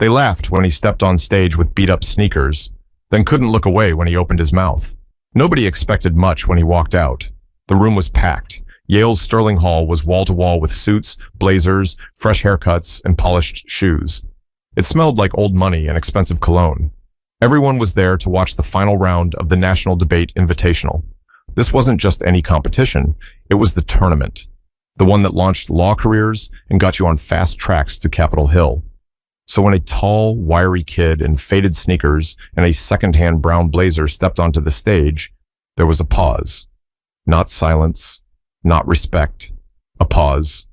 They laughed when he stepped on stage with beat-up sneakers, then couldn't look away when he opened his mouth. Nobody expected much when he walked out. The room was packed. Yale's Sterling Hall was wall-to-wall with suits, blazers, fresh haircuts, and polished shoes. It smelled like old money and expensive cologne. Everyone was there to watch the final round of the National Debate Invitational. This wasn't just any competition, it was the tournament. The one that launched law careers and got you on fast tracks to Capitol Hill. So when a tall, wiry kid in faded sneakers and a second-hand brown blazer stepped onto the stage, there was a pause. Not silence, not respect, a pause.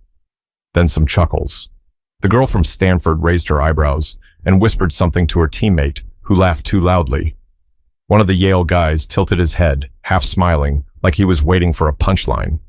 Then some chuckles. The girl from Stanford raised her eyebrows and whispered something to her teammate, who laughed too loudly. One of the Yale guys tilted his head, half smiling, like he was waiting for a punchline.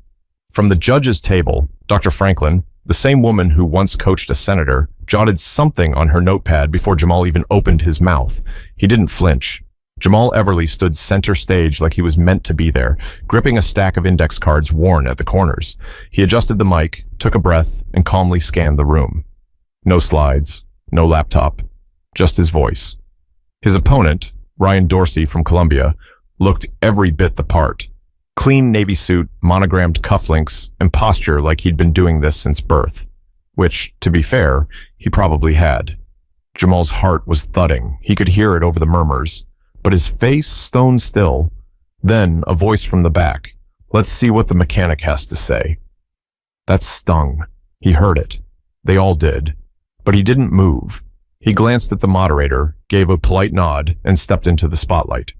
From the judge's table, Dr. Franklin, the same woman who once coached a senator, jotted something on her notepad before Jamal even opened his mouth. He didn't flinch. Jamal Everly stood center stage like he was meant to be there, gripping a stack of index cards worn at the corners. He adjusted the mic, took a breath, and calmly scanned the room. No slides, no laptop, just his voice. His opponent, Ryan Dorsey from Columbia, looked every bit the part. Clean navy suit, monogrammed cufflinks, and posture like he'd been doing this since birth. Which, to be fair, he probably had. Jamal's heart was thudding. He could hear it over the murmurs. But his face stone still. Then a voice from the back. Let's see what the mechanic has to say. That stung. He heard it. They all did. But he didn't move. He glanced at the moderator, gave a polite nod, and stepped into the spotlight.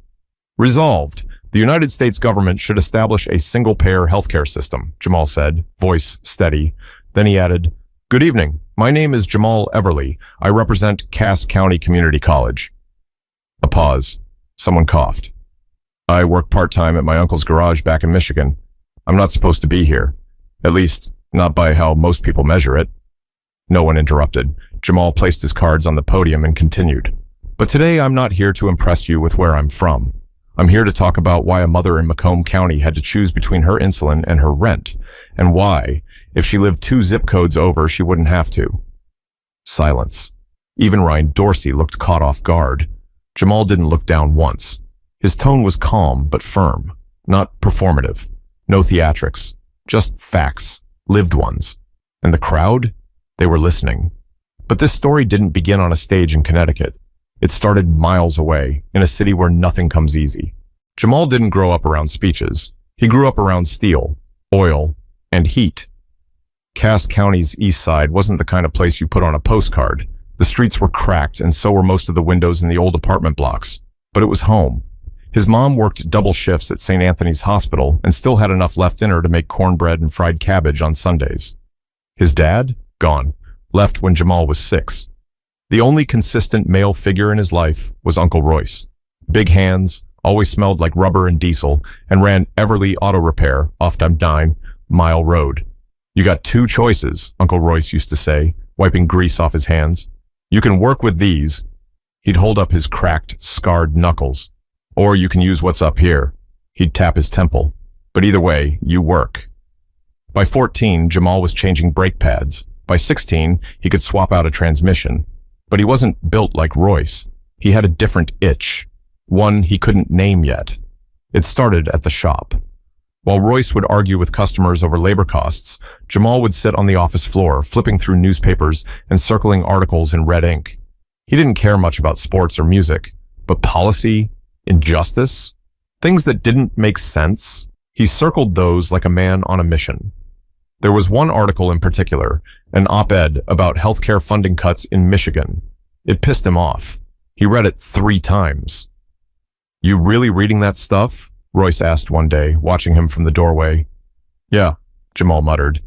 Resolved. The United States government should establish a single-payer healthcare system, Jamal said, voice steady. Then he added, Good evening. My name is Jamal Everly. I represent Cass County Community College. A pause. Someone coughed. I work part-time at my uncle's garage back in Michigan. I'm not supposed to be here. At least, not by how most people measure it. No one interrupted. Jamal placed his cards on the podium and continued. But today I'm not here to impress you with where I'm from. I'm here to talk about why a mother in Macomb County had to choose between her insulin and her rent, and why, if she lived 2 zip codes over, she wouldn't have to. Silence. Even Ryan Dorsey looked caught off guard. Jamal didn't look down once. His tone was calm but firm, not performative. No theatrics, just facts, lived ones. And the crowd? They were listening. But this story didn't begin on a stage in Connecticut. It started miles away, in a city where nothing comes easy. Jamal didn't grow up around speeches. He grew up around steel, oil, and heat. Cass County's east side wasn't the kind of place you put on a postcard. The streets were cracked, and so were most of the windows in the old apartment blocks. But it was home. His mom worked double shifts at St. Anthony's Hospital and still had enough left in her to make cornbread and fried cabbage on Sundays. His dad? Gone. Left when Jamal was 6. The only consistent male figure in his life was Uncle Royce. Big hands, always smelled like rubber and diesel, and ran Everly Auto Repair off 9 Mile Road. You got 2 choices, Uncle Royce used to say, wiping grease off his hands. You can work with these. He'd hold up his cracked, scarred knuckles. Or you can use what's up here. He'd tap his temple. But either way, you work. By 14, Jamal was changing brake pads. By 16, he could swap out a transmission. But he wasn't built like Royce. He had a different itch. One he couldn't name yet. It started at the shop. While Royce would argue with customers over labor costs, Jamal would sit on the office floor, flipping through newspapers and circling articles in red ink. He didn't care much about sports or music, but policy, injustice, things that didn't make sense, he circled those like a man on a mission. There was one article in particular, an op-ed about healthcare funding cuts in Michigan. It pissed him off. He read it 3 times. You really reading that stuff? Royce asked one day, watching him from the doorway. Yeah, Jamal muttered.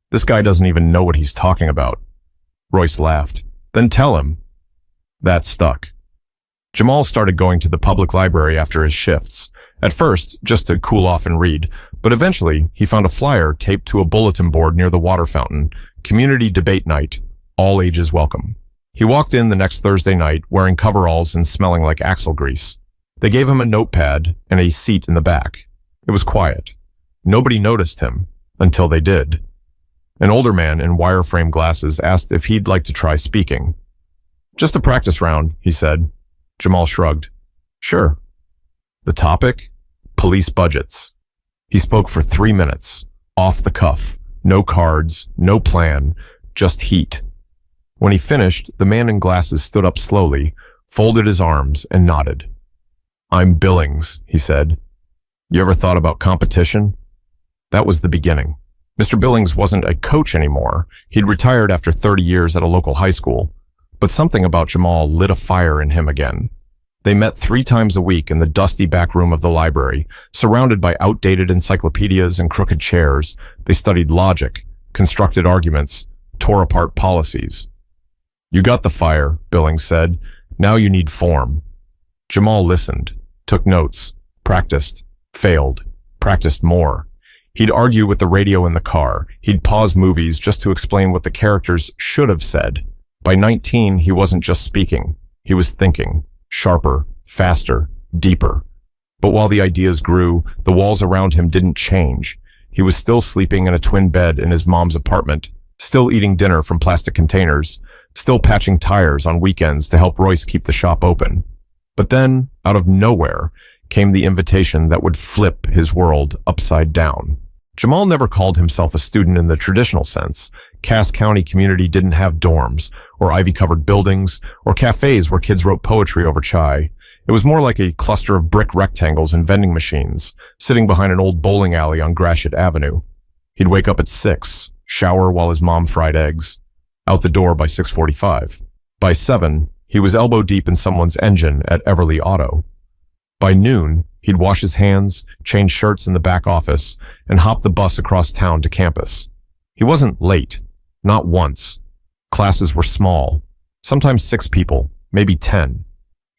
This guy doesn't even know what he's talking about. Royce laughed. Then tell him. That stuck. Jamal started going to the public library after his shifts. At first, just to cool off and read, but eventually he found a flyer taped to a bulletin board near the water fountain. Community debate night. All ages welcome. He walked in the next Thursday night wearing coveralls and smelling like axle grease. They gave him a notepad and a seat in the back. It was quiet. Nobody noticed him, until they did. An older man in wireframe glasses asked if he'd like to try speaking. Just a practice round, he said. Jamal shrugged. Sure. The topic? Police budgets. He spoke for 3 minutes, off the cuff, no cards, no plan, just heat. When he finished, the man in glasses stood up slowly, folded his arms, and nodded. I'm Billings, he said. You ever thought about competition? That was the beginning. Mr. Billings wasn't a coach anymore. He'd retired after 30 years at a local high school. But something about Jamal lit a fire in him again. They met 3 times a week in the dusty back room of the library, surrounded by outdated encyclopedias and crooked chairs. They studied logic, constructed arguments, tore apart policies. You got the fire, Billings said. Now you need form. Jamal listened, took notes, practiced, failed, practiced more. He'd argue with the radio in the car. He'd pause movies just to explain what the characters should have said. By 19, he wasn't just speaking. He was thinking. Sharper, faster, deeper. But while the ideas grew, the walls around him didn't change. He was still sleeping in a twin bed in his mom's apartment, still eating dinner from plastic containers, still patching tires on weekends to help Royce keep the shop open. But then, out of nowhere, came the invitation that would flip his world upside down. Jamal never called himself a student in the traditional sense. Cass County community didn't have dorms, or ivy-covered buildings, or cafes where kids wrote poetry over chai. It was more like a cluster of brick rectangles and vending machines, sitting behind an old bowling alley on Gratiot Avenue. He'd wake up at 6, shower while his mom fried eggs. Out the door by 6:45. By 7, he was elbow deep in someone's engine at Everly Auto. By noon, he'd wash his hands, change shirts in the back office, and hop the bus across town to campus. He wasn't late, not once. Classes were small, sometimes 6 people, maybe 10.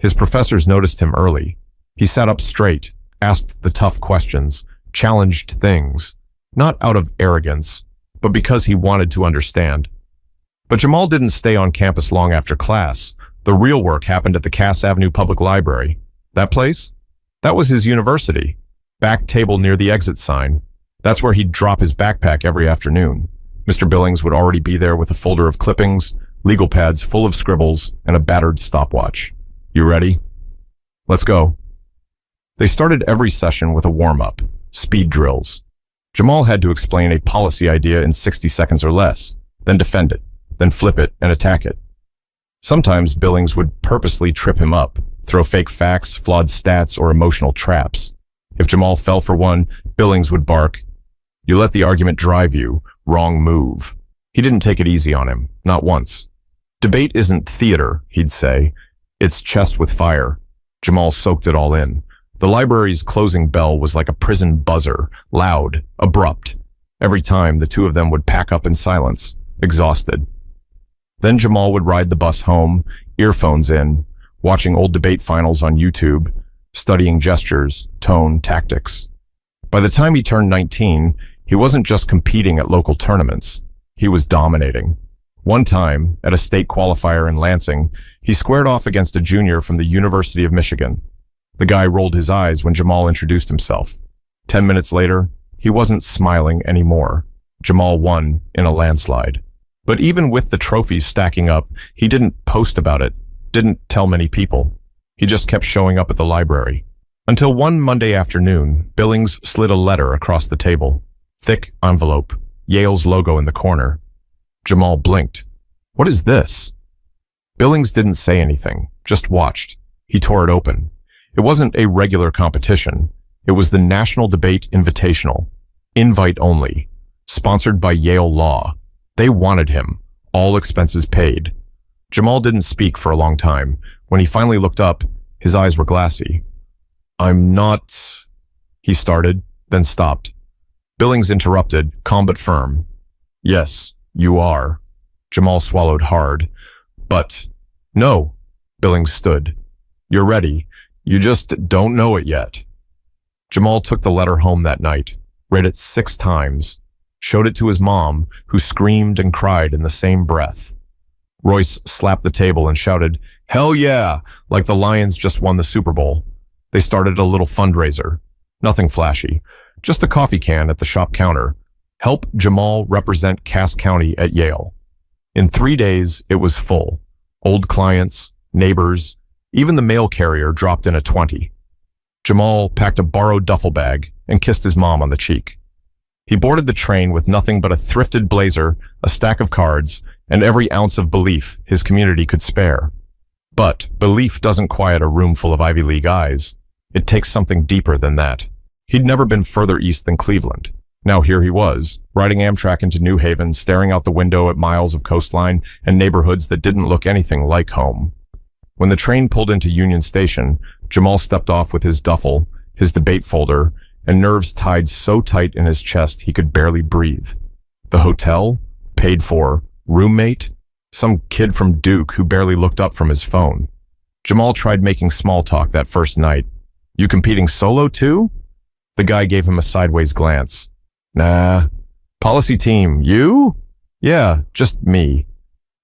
His professors noticed him early. He sat up straight, asked the tough questions, challenged things, not out of arrogance, but because he wanted to understand. But Jamal didn't stay on campus long after class. The real work happened at the Cass Avenue Public Library. That place? That was his university. Back table near the exit sign. That's where he'd drop his backpack every afternoon. Mr. Billings would already be there with a folder of clippings, legal pads full of scribbles, and a battered stopwatch. You ready? Let's go. They started every session with a warm-up, speed drills. Jamal had to explain a policy idea in 60 seconds or less, then defend it, then flip it and attack it. Sometimes Billings would purposely trip him up, throw fake facts, flawed stats, or emotional traps. If Jamal fell for one, Billings would bark, "You let the argument drive you. Wrong move." He didn't take it easy on him, not once. Debate isn't theater, he'd say. It's chess with fire. Jamal soaked it all in. The library's closing bell was like a prison buzzer, loud, abrupt. Every time, the two of them would pack up in silence, exhausted. Then Jamal would ride the bus home, earphones in, watching old debate finals on YouTube, studying gestures, tone, tactics. By the time he turned 19, he wasn't just competing at local tournaments. He was dominating. One time, at a state qualifier in Lansing, he squared off against a junior from the University of Michigan. The guy rolled his eyes when Jamal introduced himself. 10 minutes later, he wasn't smiling anymore. Jamal won in a landslide. But even with the trophies stacking up, he didn't post about it, didn't tell many people. He just kept showing up at the library. Until one Monday afternoon, Billings slid a letter across the table. Thick envelope, Yale's logo in the corner. Jamal blinked. What is this? Billings didn't say anything, just watched. He tore it open. It wasn't a regular competition. It was the National Debate Invitational. Invite only. Sponsored by Yale Law. They wanted him. All expenses paid. Jamal didn't speak for a long time. When he finally looked up, his eyes were glassy. I'm not... He started, then stopped. Billings interrupted, calm but firm. Yes, you are. Jamal swallowed hard. But... No. Billings stood. You're ready. You just don't know it yet. Jamal took the letter home that night, read it 6 times, showed it to his mom, who screamed and cried in the same breath. Royce slapped the table and shouted, "Hell yeah!" like the Lions just won the Super Bowl. They started a little fundraiser. Nothing flashy, just a coffee can at the shop counter. Help Jamal represent Cass County at Yale. In 3 days, it was full. Old clients, neighbors, even the mail carrier dropped in a 20. Jamal packed a borrowed duffel bag and kissed his mom on the cheek. He boarded the train with nothing but a thrifted blazer, a stack of cards, and every ounce of belief his community could spare. But belief doesn't quiet a room full of Ivy League eyes. It takes something deeper than that. He'd never been further east than Cleveland. Now here he was, riding Amtrak into New Haven, staring out the window at miles of coastline and neighborhoods that didn't look anything like home. When the train pulled into Union Station, Jamal stepped off with his duffel, his debate folder, and nerves tied so tight in his chest he could barely breathe. The hotel? Paid for. Roommate? Some kid from Duke who barely looked up from his phone. Jamal tried making small talk that first night. "You competing solo too?" The guy gave him a sideways glance. "Nah. Policy team, you?" "Yeah, just me."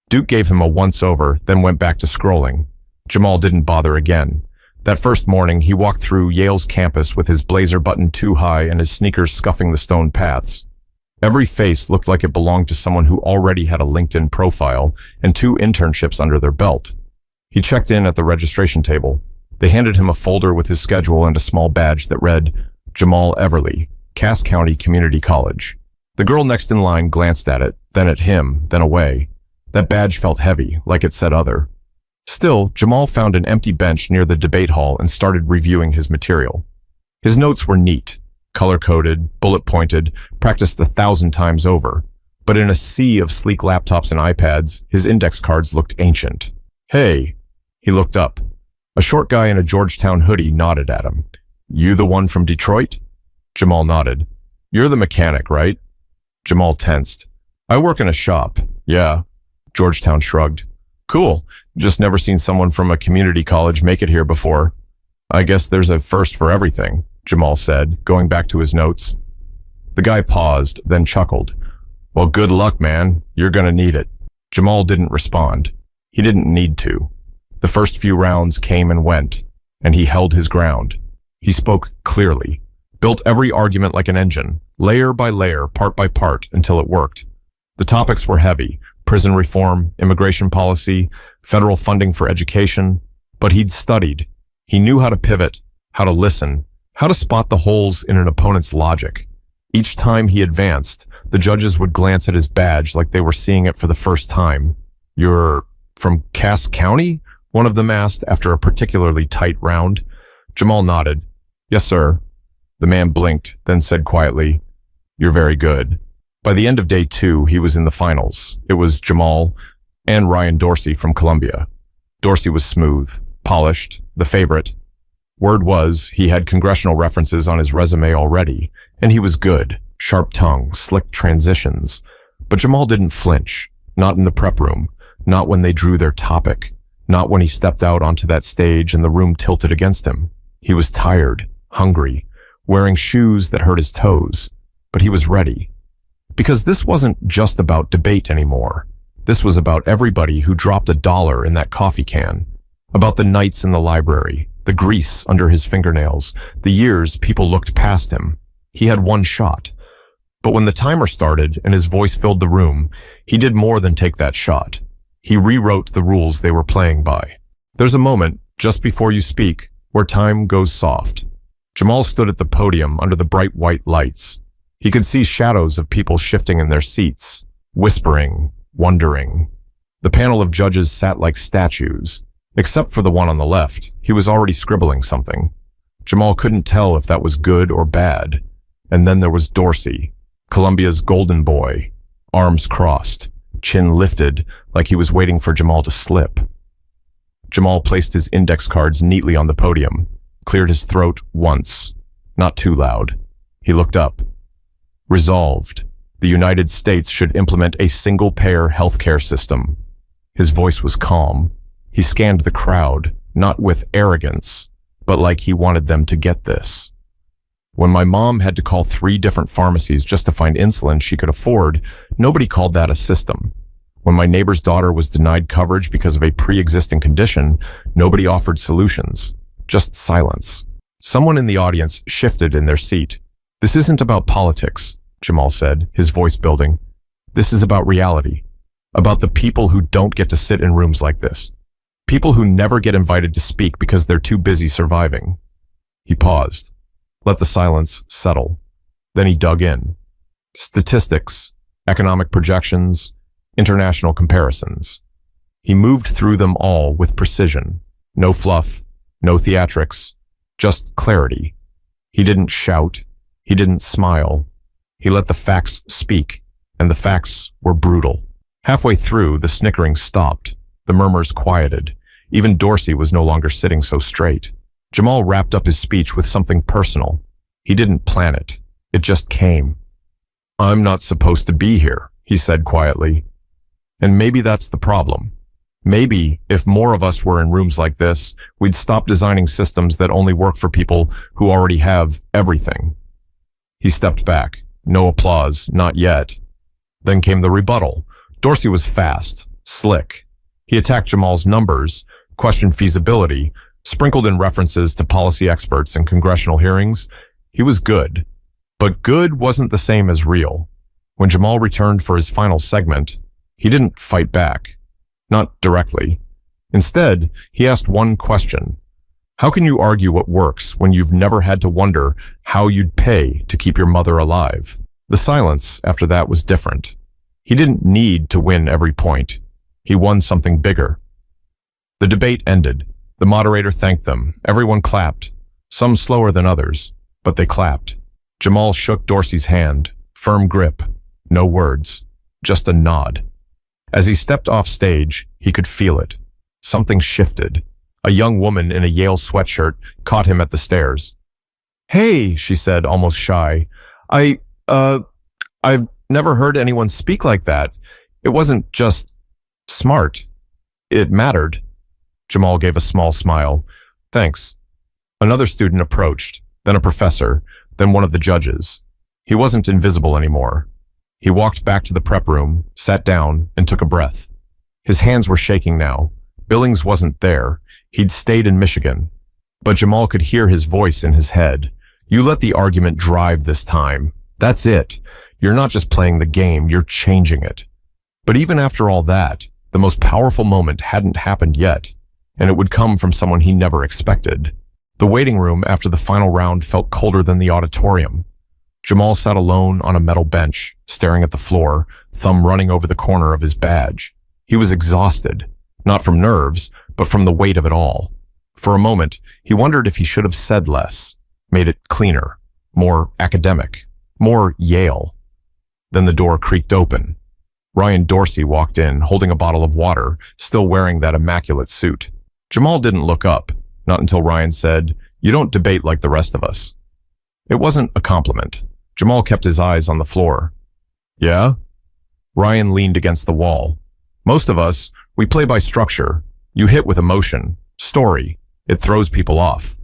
Duke gave him a once-over, then went back to scrolling. Jamal didn't bother again. That first morning, he walked through Yale's campus with his blazer buttoned too high and his sneakers scuffing the stone paths. Every face looked like it belonged to someone who already had a LinkedIn profile and 2 internships under their belt. He checked in at the registration table. They handed him a folder with his schedule and a small badge that read, Jamal Everly, Cass County Community College. The girl next in line glanced at it, then at him, then away. That badge felt heavy, like it said other. Still, Jamal found an empty bench near the debate hall and started reviewing his material. His notes were neat, color-coded, bullet-pointed, practiced 1,000 times over. But in a sea of sleek laptops and iPads, his index cards looked ancient. "Hey." He looked up. A short guy in a Georgetown hoodie nodded at him. "You the one from Detroit?" Jamal nodded. "You're the mechanic, right?" Jamal tensed. "I work in a shop." "Yeah." Georgetown shrugged. "Cool. Just never seen someone from a community college make it here before." "I guess there's a first for everything," Jamal said, going back to his notes. The guy paused, then chuckled. "Well, good luck, man. You're gonna need it." Jamal didn't respond. He didn't need to. The first few rounds came and went, and he held his ground. He spoke clearly, built every argument like an engine, layer by layer, part by part, until it worked. The topics were heavy: prison reform, immigration policy, federal funding for education. But he'd studied. He knew how to pivot, how to listen, how to spot the holes in an opponent's logic. Each time he advanced, the judges would glance at his badge like they were seeing it for the first time. "You're from Cass County?" one of them asked after a particularly tight round. Jamal nodded. "Yes, sir." The man blinked, then said quietly, "You're very good." By the end of day 2, he was in the finals. It was Jamal and Ryan Dorsey from Columbia. Dorsey was smooth, polished, the favorite. Word was he had congressional references on his resume already, and he was good, sharp tongue, slick transitions. But Jamal didn't flinch, not in the prep room, not when they drew their topic, not when he stepped out onto that stage and the room tilted against him. He was tired, hungry, wearing shoes that hurt his toes, but he was ready. Because this wasn't just about debate anymore. This was about everybody who dropped $1 in that coffee can, about the nights in the library, the grease under his fingernails, the years people looked past him. He had one shot. But when the timer started and his voice filled the room, he did more than take that shot. He rewrote the rules they were playing by. There's a moment, just before you speak, where time goes soft. Jamal stood at the podium under the bright white lights. He could see shadows of people shifting in their seats, whispering, wondering. The panel of judges sat like statues. Except for the one on the left, he was already scribbling something. Jamal couldn't tell if that was good or bad. And then there was Dorsey, Columbia's golden boy, arms crossed, chin lifted like he was waiting for Jamal to slip. Jamal placed his index cards neatly on the podium, cleared his throat once, not too loud. He looked up. Resolved, the United States should implement a single-payer healthcare system. His voice was calm. He scanned the crowd, not with arrogance, but like he wanted them to get this. When my mom had to call 3 different pharmacies just to find insulin she could afford, nobody called that a system. When my neighbor's daughter was denied coverage because of a pre-existing condition, nobody offered solutions, just silence. Someone in the audience shifted in their seat. "This isn't about politics," Jamal said, his voice building. "This is about reality. about the people who don't get to sit in rooms like this. People who never get invited to speak because they're too busy surviving. He paused, let the silence settle. Then he dug in. Statistics, economic projections, international comparisons. He moved through them all with precision. No fluff, no theatrics, just clarity. He didn't shout. He didn't smile. He let the facts speak, and the facts were brutal. Halfway through, the snickering stopped. The murmurs quieted. Even Dorsey was no longer sitting so straight. Jamal wrapped up his speech with something personal. He didn't plan it. It just came. "I'm not supposed to be here," he said quietly. And maybe that's the problem. Maybe if more of us were in rooms like this, we'd stop designing systems that only work for people who already have everything. He stepped back. No applause, not yet. Then came the rebuttal. Dorsey was fast, slick. He attacked Jamal's numbers, questioned feasibility, sprinkled in references to policy experts and congressional hearings. He was good. But good wasn't the same as real. When Jamal returned for his final segment, he didn't fight back. Not directly. Instead, he asked one question. How can you argue what works when you've never had to wonder how you'd pay to keep your mother alive? The silence after that was different. He didn't need to win every point. He won something bigger. The debate ended. The moderator thanked them. Everyone clapped. Some slower than others, but they clapped. Jamal shook Dorsey's hand. Firm grip. No words. Just a nod. As he stepped off stage, he could feel it. Something shifted. A young woman in a Yale sweatshirt caught him at the stairs. "Hey," she said, almost shy. I've never heard anyone speak like that. It wasn't just smart. It mattered." Jamal gave a small smile. "Thanks." Another student approached, then a professor, then one of the judges. He wasn't invisible anymore. He walked back to the prep room, sat down, and took a breath. His hands were shaking now. Billings wasn't there. He'd stayed in Michigan. But Jamal could hear his voice in his head. "You let the argument drive this time. That's it. You're not just playing the game, you're changing it." But even after all that, the most powerful moment hadn't happened yet, and it would come from someone he never expected. The waiting room after the final round felt colder than the auditorium. Jamal sat alone on a metal bench, staring at the floor, thumb running over the corner of his badge. He was exhausted, not from nerves, but from the weight of it all. For a moment, he wondered if he should have said less, made it cleaner, more academic, more Yale. Then the door creaked open. Ryan Dorsey walked in, holding a bottle of water, still wearing that immaculate suit. Jamal didn't look up, not until Ryan said, "You don't debate like the rest of us." It wasn't a compliment. Jamal kept his eyes on the floor. "Yeah?" Ryan leaned against the wall. "Most of us, we play by structure. You hit with emotion, story. It throws people off."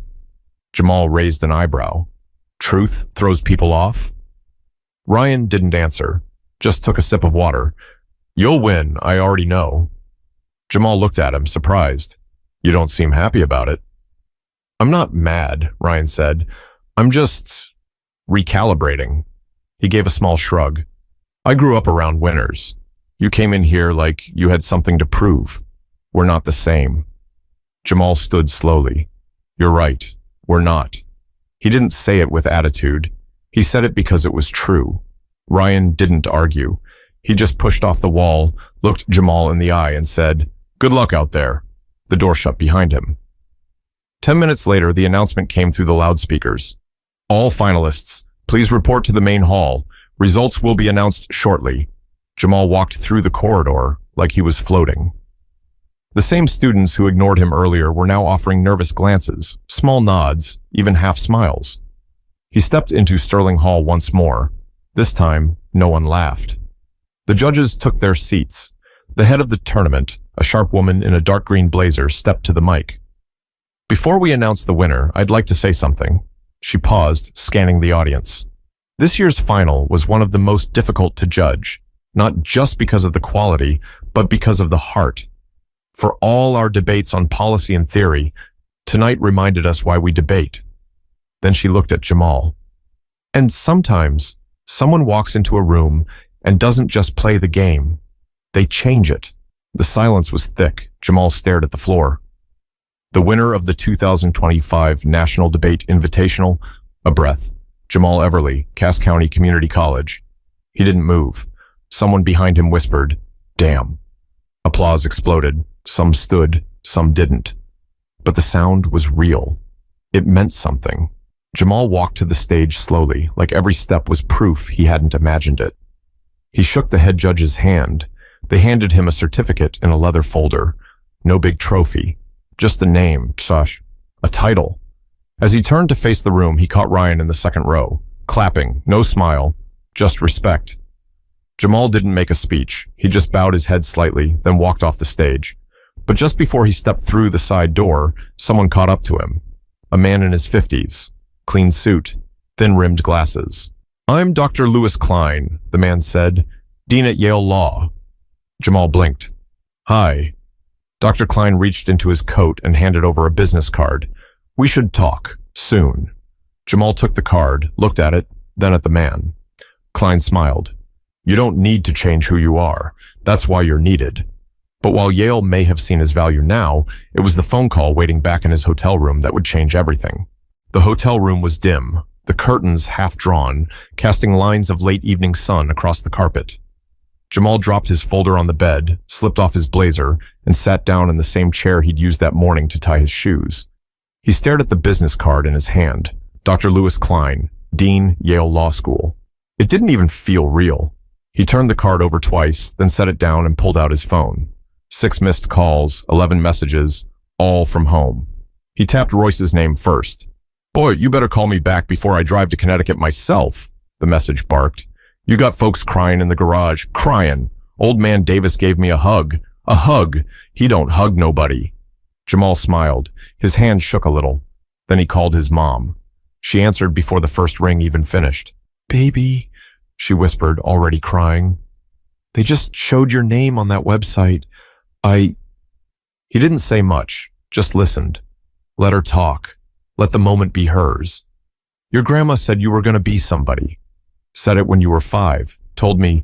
Jamal raised an eyebrow. "Truth throws people off?" Ryan didn't answer, just took a sip of water. "You'll win, I already know." Jamal looked at him, surprised. "You don't seem happy about it." "I'm not mad," Ryan said. "I'm just recalibrating." He gave a small shrug. "I grew up around winners. You came in here like you had something to prove. We're not the same." Jamal stood slowly. "You're right. We're not." He didn't say it with attitude. He said it because it was true. Ryan didn't argue. He just pushed off the wall, looked Jamal in the eye and said, "Good luck out there." The door shut behind him. 10 minutes later, the announcement came through the loudspeakers. "All finalists, please report to the main hall. Results will be announced shortly." Jamal walked through the corridor like he was floating. The same students who ignored him earlier were now offering nervous glances, small nods, even half smiles. He stepped into Sterling Hall once more. This time, no one laughed. The judges took their seats. The head of the tournament, a sharp woman in a dark green blazer, stepped to the mic. "Before we announce the winner, I'd like to say something." She paused, scanning the audience. This year's final was one of the most difficult to judge, not just because of the quality, but because of the heart. For all our debates on policy and theory, tonight reminded us why we debate. Then she looked at Jamal. "And sometimes, someone walks into a room and doesn't just play the game. They change it. The silence was thick. Jamal stared at the floor. The winner of the 2025 National Debate Invitational, a breath. Jamal Everly, Cass County Community College. He didn't move. Someone behind him whispered, "Damn." Applause exploded. Some stood, some didn't. But the sound was real. It meant something. Jamal walked to the stage slowly, like every step was proof he hadn't imagined it. He shook the head judge's hand. They handed him a certificate in a leather folder. No big trophy. Just a name, a title. As he turned to face the room, he caught Ryan in the second row, clapping, no smile, just respect. Jamal didn't make a speech. He just bowed his head slightly, then walked off the stage. But just before he stepped through the side door, someone caught up to him. A man in his 50s, clean suit, thin-rimmed glasses. "I'm Dr. Lewis Klein," the man said, "Dean at Yale Law." Jamal blinked. "Hi." Dr. Klein reached into his coat and handed over a business card. "We should talk, soon." Jamal took the card, looked at it, then at the man. Klein smiled. "You don't need to change who you are. That's why you're needed." But while Yale may have seen his value now, it was the phone call waiting back in his hotel room that would change everything. The hotel room was dim, the curtains half drawn, casting lines of late evening sun across the carpet. Jamal dropped his folder on the bed, slipped off his blazer, and sat down in the same chair he'd used that morning to tie his shoes. He stared at the business card in his hand. Dr. Lewis Klein, Dean, Yale Law School. It didn't even feel real. He turned the card over twice, then set it down and pulled out his phone. 6 missed calls, 11 messages, all from home. He tapped Royce's name first. "Boy, you better call me back before I drive to Connecticut myself," the message barked. "You got folks crying in the garage, crying. Old man Davis gave me a hug. A hug. He don't hug nobody." Jamal smiled. His hand shook a little. Then he called his mom. She answered before the first ring even finished. "Baby," she whispered, already crying. "They just showed your name on that website. He didn't say much, just listened. Let her talk. Let the moment be hers. "Your grandma said you were going to be somebody. Said it when you were 5. Told me,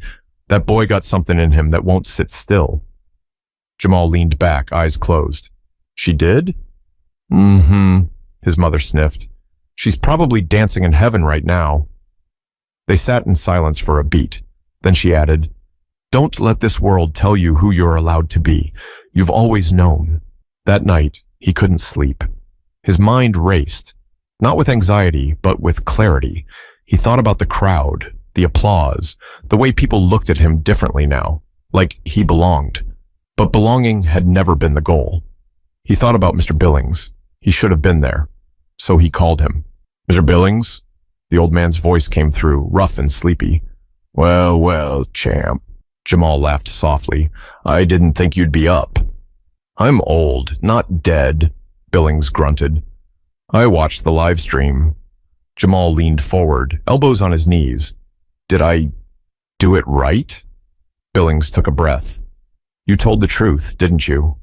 that boy got something in him that won't sit still." Jamal leaned back, eyes closed. "She did?" "Mm-hmm," his mother sniffed. "She's probably dancing in heaven right now." They sat in silence for a beat. Then she added, "Don't let this world tell you who you're allowed to be. You've always known." That night, he couldn't sleep. His mind raced, not with anxiety, but with clarity. He thought about the crowd, the applause, the way people looked at him differently now, like he belonged. But belonging had never been the goal. He thought about Mr. Billings. He should have been there. So he called him. "Mr. Billings?" The old man's voice came through, rough and sleepy. "Well, well, champ." Jamal laughed softly. "I didn't think you'd be up." "I'm old, not dead," Billings grunted. "I watched the live stream." Jamal leaned forward, elbows on his knees. "Did I do it right?" Billings took a breath. "You told the truth, didn't you?"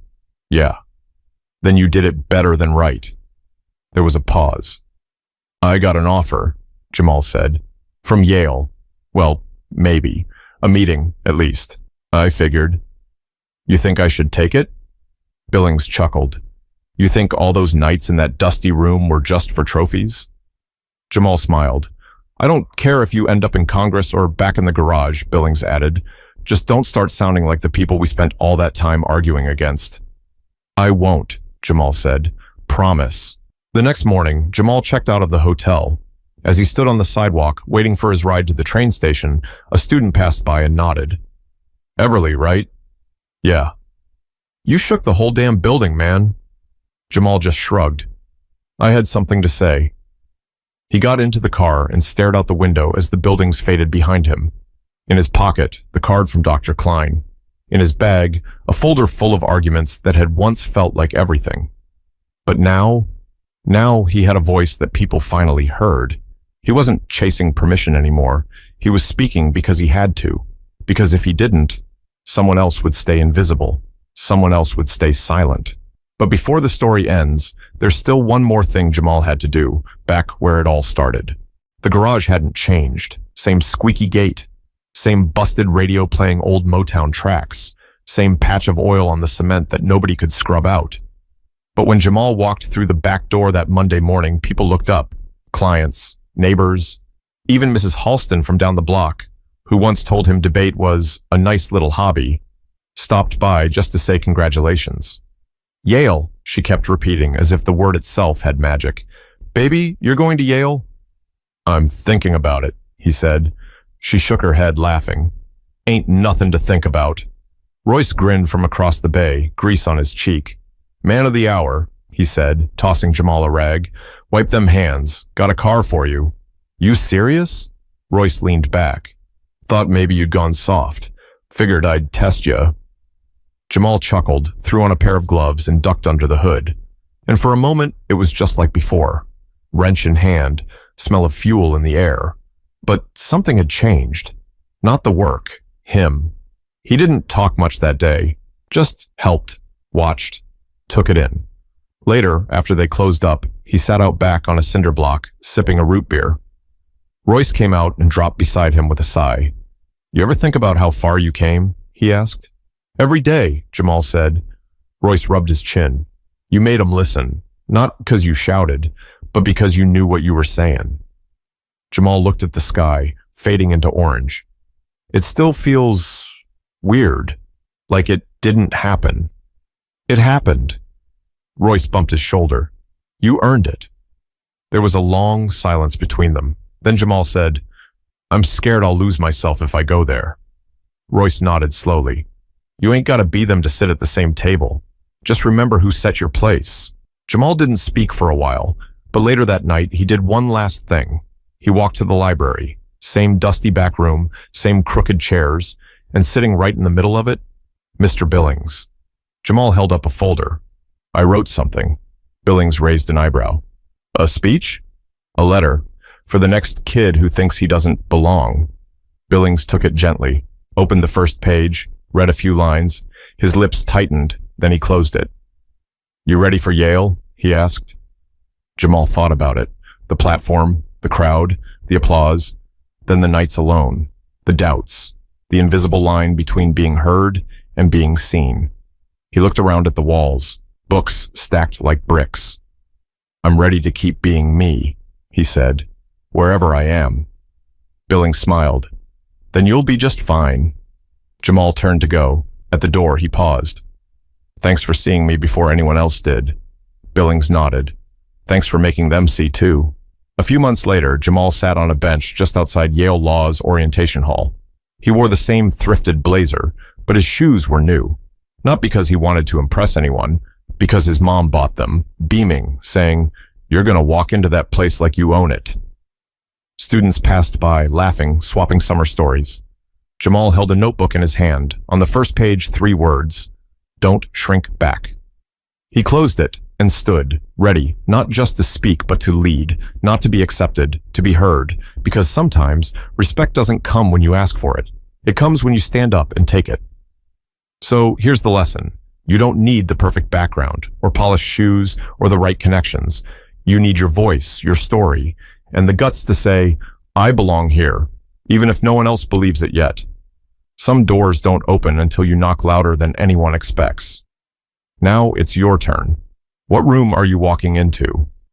"Yeah." "Then you did it better than right." There was a pause. "I got an offer," Jamal said. "From Yale. Well, maybe. A meeting, at least. I figured." "You think I should take it?" Billings chuckled. "You think all those nights in that dusty room were just for trophies?" Jamal smiled. "I don't care if you end up in Congress or back in the garage," Billings added. "Just don't start sounding like the people we spent all that time arguing against." "I won't," Jamal said. "Promise." The next morning, Jamal checked out of the hotel. As he stood on the sidewalk, waiting for his ride to the train station, a student passed by and nodded. "Everly, right?" "Yeah." "You shook the whole damn building, man." Jamal just shrugged. "I had something to say." He got into the car and stared out the window as the buildings faded behind him. In his pocket, the card from Dr. Klein. In his bag, a folder full of arguments that had once felt like everything. But now he had a voice that people finally heard. He wasn't chasing permission anymore. He was speaking because he had to. Because if he didn't, someone else would stay invisible. Someone else would stay silent. But before the story ends, there's still one more thing Jamal had to do, back where it all started. The garage hadn't changed. Same squeaky gate. Same busted radio playing old Motown tracks. Same patch of oil on the cement that nobody could scrub out. But when Jamal walked through the back door that Monday morning, people looked up. Clients, neighbors, even Mrs. Halston from down the block, who once told him debate was a nice little hobby, stopped by just to say congratulations. Yale, she kept repeating as if the word itself had magic. Baby, you're going to Yale? I'm thinking about it, he said. She shook her head, laughing. Ain't nothing to think about. Royce grinned from across the bay, grease on his cheek. Man of the hour, he said, tossing Jamal a rag. Wipe them hands. Got a car for you. You serious? Royce leaned back. Thought maybe you'd gone soft. Figured I'd test ya. Jamal chuckled, threw on a pair of gloves, and ducked under the hood. And for a moment, it was just like before. Wrench in hand, smell of fuel in the air. But something had changed. Not the work, him. He didn't talk much that day, just helped, watched, took it in. Later, after they closed up, he sat out back on a cinder block, sipping a root beer. Royce came out and dropped beside him with a sigh. You ever think about how far you came? He asked. Every day, Jamal said. Royce rubbed his chin. You made him listen, not because you shouted, but because you knew what you were saying. Jamal looked at the sky, fading into orange. It still feels weird, like it didn't happen. It happened. Royce bumped his shoulder. You earned it. There was a long silence between them. Then Jamal said, I'm scared I'll lose myself if I go there. Royce nodded slowly. You ain't got to be them to sit at the same table. Just remember who set your place. Jamal didn't speak for a while, but later that night he did one last thing. He walked to the library, same dusty back room, same crooked chairs, and sitting right in the middle of it, Mr. Billings. Jamal held up a folder. I wrote something. Billings raised an eyebrow. A speech? A letter. For the next kid who thinks he doesn't belong. Billings took it gently, opened the first page, read a few lines. His lips tightened, then he closed it. You ready for Yale? He asked. Jamal thought about it. The platform, the crowd, the applause, then the nights alone, the doubts, the invisible line between being heard and being seen. He looked around at the walls, books stacked like bricks. I'm ready to keep being me, he said, wherever I am. Billings smiled. Then you'll be just fine. Jamal turned to go. At the door, he paused. Thanks for seeing me before anyone else did. Billings nodded. Thanks for making them see too. A few months later, Jamal sat on a bench just outside Yale Law's orientation hall. He wore the same thrifted blazer, but his shoes were new. Not because he wanted to impress anyone, because his mom bought them, beaming, saying, You're gonna walk into that place like you own it. Students passed by, laughing, swapping summer stories. Jamal held a notebook in his hand. On the first page, 3 words, Don't shrink back. He closed it and stood, ready, not just to speak, but to lead, not to be accepted, to be heard, because sometimes respect doesn't come when you ask for it. It comes when you stand up and take it. So here's the lesson. You don't need the perfect background, or polished shoes, or the right connections. You need your voice, your story, and the guts to say, I belong here, even if no one else believes it yet. Some doors don't open until you knock louder than anyone expects. Now it's your turn. What room are you walking into?